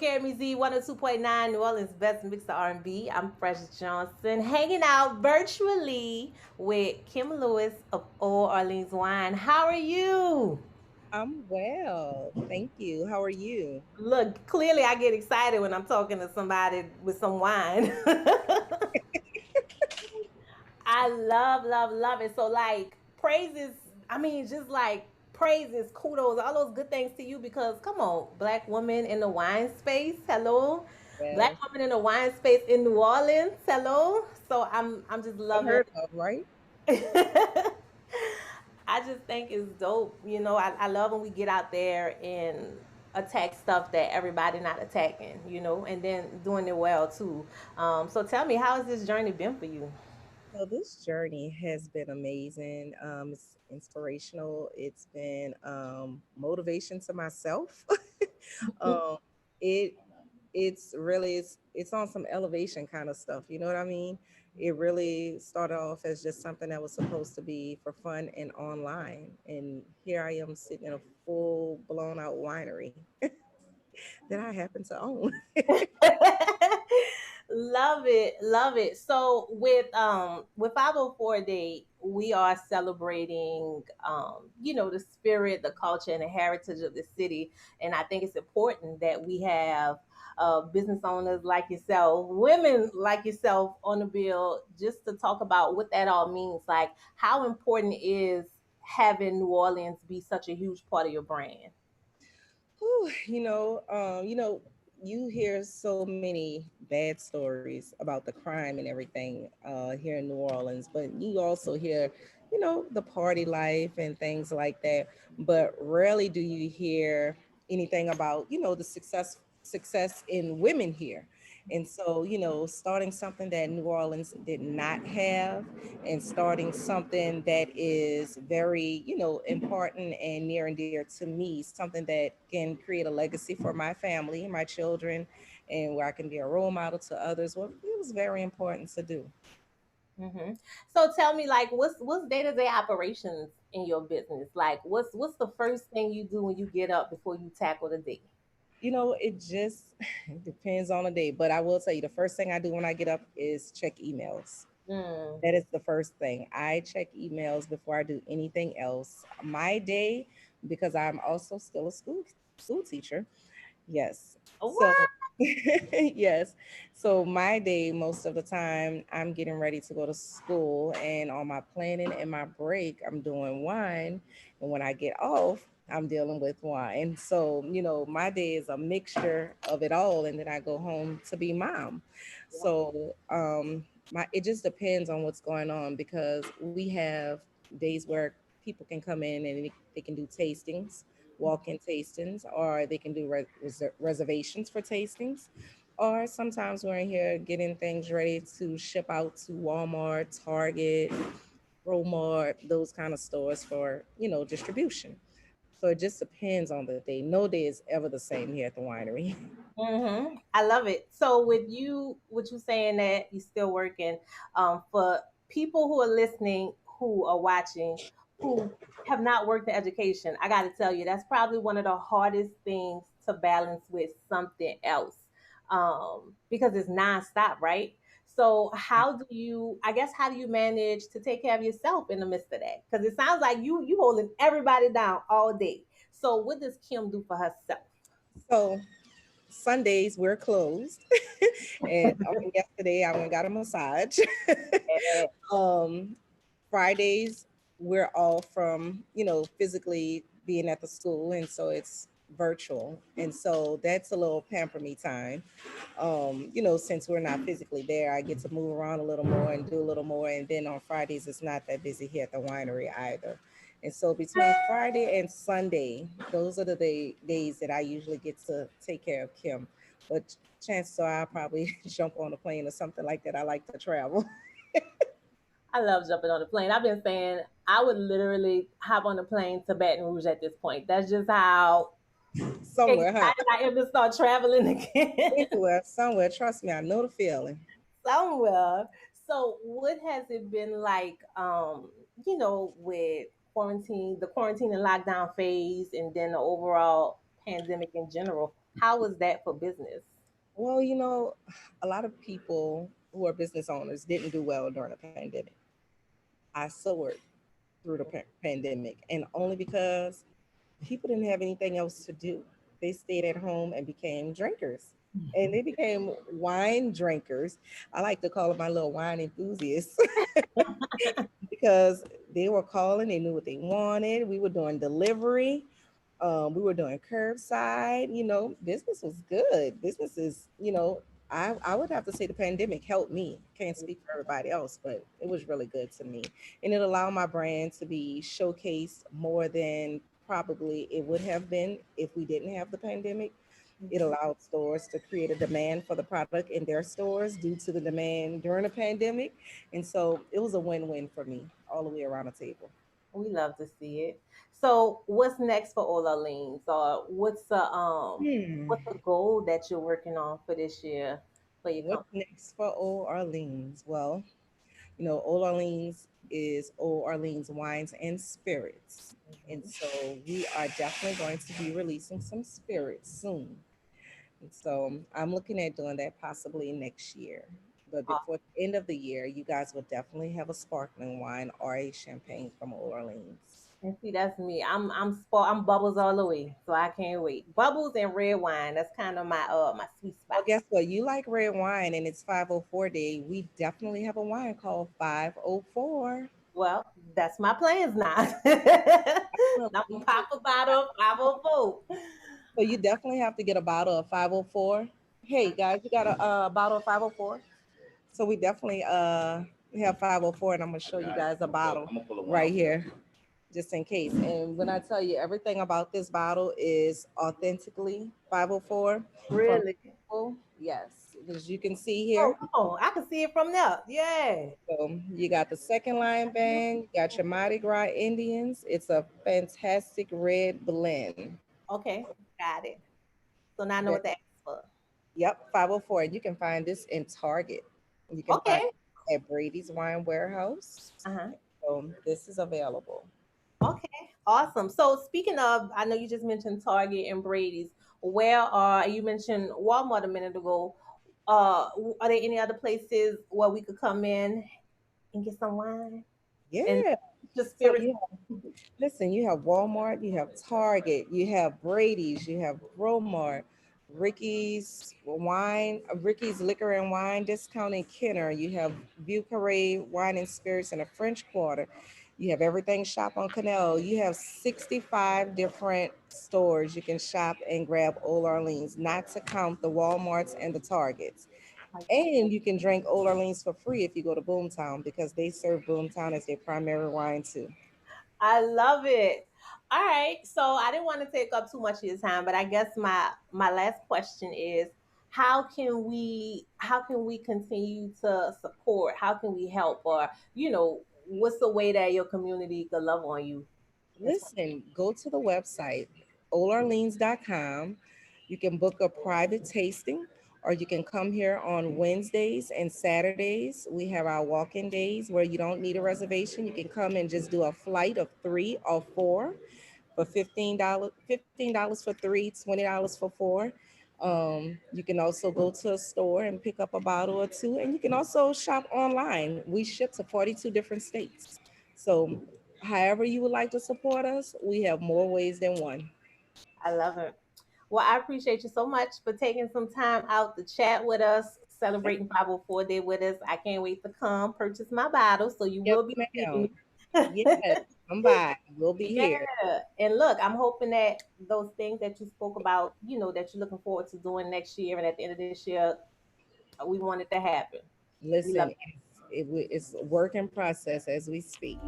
KMEZ 102.9, New Orleans' best mix of R&B. I'm Fresh Johnson, hanging out virtually with Kim Lewis of Old Orleans Wine. How are you? I'm well. Thank you. How are you? Look, clearly I get excited when I'm talking to somebody with some wine. I love it. So, like, praises, I mean, just like praises, kudos, all those good things to you because come on, black woman in the wine space, hello. Black Yes. woman in the wine space in New Orleans, hello. So I'm just loving. Unheard of, right? I just think it's dope. I love when we get out there and attack stuff that everybody not attacking, and then doing it well too. So tell me, how has this journey been for you? So this journey has been amazing. It's inspirational. It's been motivation to myself. um, it it's on some elevation kind of stuff. You know what I mean? It really started off as just something that was supposed to be for fun and online, and here I am sitting in a full blown out winery that I happen to own. Love it, love it. So with 504 Day, we are celebrating the spirit, the culture, and the heritage of the city. And I think it's important that we have business owners like yourself, women like yourself on the bill, just to talk about what that all means. Like how important is having New Orleans be such a huge part of your brand? Whew, you hear so many bad stories about the crime and everything here in New Orleans, but you also hear, the party life and things like that. But rarely do you hear anything about, the success in women here. And so, starting something that New Orleans did not have and starting something that is very, important and near and dear to me, something that can create a legacy for my family, my children, and where I can be a role model to others. Well, it was very important to do. hmm So tell me, like, what's day to day operations in your business? Like, what's the first thing you do when you get up before you tackle the day? It just it depends on the day. But I will tell you, the first thing I do when I get up is check emails. Mm. That is the first thing. I check emails before I do anything else. My day, because I'm also still a school teacher. Yes. So, What? yes. So, my day, most of the time, I'm getting ready to go to school. And on my planning and my break, I'm doing wine. And when I get off, I'm dealing with wine. So, my day is a mixture of it all. And then I go home to be mom. So, it just depends on what's going on because we have days where people can come in and they can do tastings, walk-in tastings, or they can do reservations for tastings, or sometimes we're in here getting things ready to ship out to Walmart, Target, Walmart, those kind of stores for distribution. So it just depends on the day. No day is ever the same here at the winery. I love it. So with you, what you saying that you still working, for people who are listening, who are watching, who have not worked in education, I got to tell you that's probably one of the hardest things to balance with something else, because it's nonstop, right? So how do you? I guess how do you manage to take care of yourself in the midst of that? Because it sounds like you holding everybody down all day. So what does Kim do for herself? So Sundays we're closed, and yesterday I went and got a massage. um, Fridays we're all from physically being at the school, and so it's virtual, and so that's a little pamper me time. Since we're not physically there, I get to move around a little more and do a little more. And then on Fridays, it's not that busy here at the winery either. And so between Friday and Sunday, those are the days that I usually get to take care of Kim. But chances are I'll probably jump on a plane or something like that. I like to travel. I love jumping on the plane. I've been saying I would literally hop on the plane to Baton Rouge at this point. That's just how Somewhere, huh? excited I am to start traveling again. Anywhere, somewhere. Trust me, I know the feeling. Somewhere. So what has it been like, with quarantine, the quarantine and lockdown phase and then the overall pandemic in general? How was that for business? Well, a lot of people who are business owners didn't do well during the pandemic. I soared through the pandemic, and only because people didn't have anything else to do. They stayed at home and became drinkers. And they became wine drinkers. I like to call them my little wine enthusiasts because they were calling, they knew what they wanted. We were doing delivery, we were doing curbside. Business was good. Business is, I would have to say the pandemic helped me. Can't speak for everybody else, but it was really good to me. And it allowed my brand to be showcased more than probably it would have been if we didn't have the pandemic. It Mhm. allowed stores to create a demand for the product in their stores due to the demand during the pandemic. And so it was a win-win for me all the way around the table. We love to see it. So, what's next for Ola Leans, or Hmm. what's the goal that you're working on for this year for your What's company? next for Old Orleans? Well, Old Orleans is Old Orleans Wines and Spirits. And Mhm. so we are definitely going to be releasing some spirits soon. And so I'm looking at doing that possibly next year. But before the end of the year, you guys will definitely have a sparkling wine or a champagne from Old Orleans. And see, that's me. I'm bubbles all the way, so I can't wait. Bubbles and red wine. That's kind of my sweet Well, spot. guess what? You like red wine and it's 504 day. We definitely have a wine called 504. Well, that's my plans now. Well, I'm gonna pop a bottle of 504. so you definitely have to get a bottle of 504. Hey guys, you got a bottle of 504? So we definitely have 504, and I'm gonna show you guys a bottle right here, just in case. And when I tell you everything about this bottle is authentically 504 from Really? yes, as you can see here. Oh, oh, I can see it from there. Yeah. So you got the second line band, you got your Mardi Gras Indians. It's a fantastic red blend. Okay, got it. So now I know Ve- what to ask for. Yep, 504. And you can find this in Target. You can find Okay. it at Brady's Wine Warehouse. Uh-huh. So this is available. Okay. Awesome. So speaking of, I know you just mentioned Target and Brady's. Where are you mentioned Walmart a minute ago? Are there any other places where we could come in and get some wine and Yeah. just So spirits? you listen, you have Walmart, you have Target, you have Brady's, you have Bromart, Ricky's Liquor and Wine Discount in Kenner. You have View Parade Wine and Spirits in the French Quarter. You have Everything Shop on Canal. You have 65 different stores you can shop and grab Old Orleans, not to count the Walmarts and the Targets. And you can drink Old Orleans for free if you go to Boomtown because they serve Boomtown as their primary wine too. I love it. All right. So I didn't want to take up too much of your time, but I guess my last question is how can we continue to support? How can we help? Or, what's the way that your community could love on you? As far- Listen, go to the website, oldorleans.com. You can book a private tasting, or you can come here on Wednesdays and Saturdays. We have our walk in days where you don't need a reservation. You can come and just do a flight of 3 or 4 for $15 for three, $20 for four. You can also go to a store and pick up a bottle or two, and you can also shop online. We ship to 42 different states. So, however you would like to support us, we have more ways than one. I love it. Well, I appreciate you so much for taking some time out to chat with us, Yes, celebrating 504 Day with us. I can't wait to come purchase my bottle, so you yes, will be seeing ma'am. me. Yes, come by. We'll be here. Yeah. And look, I'm hoping that those things that you spoke about, that you're looking forward to doing next year and at the end of this year, we want it to happen. We love Listen, it's a work in process as we speak.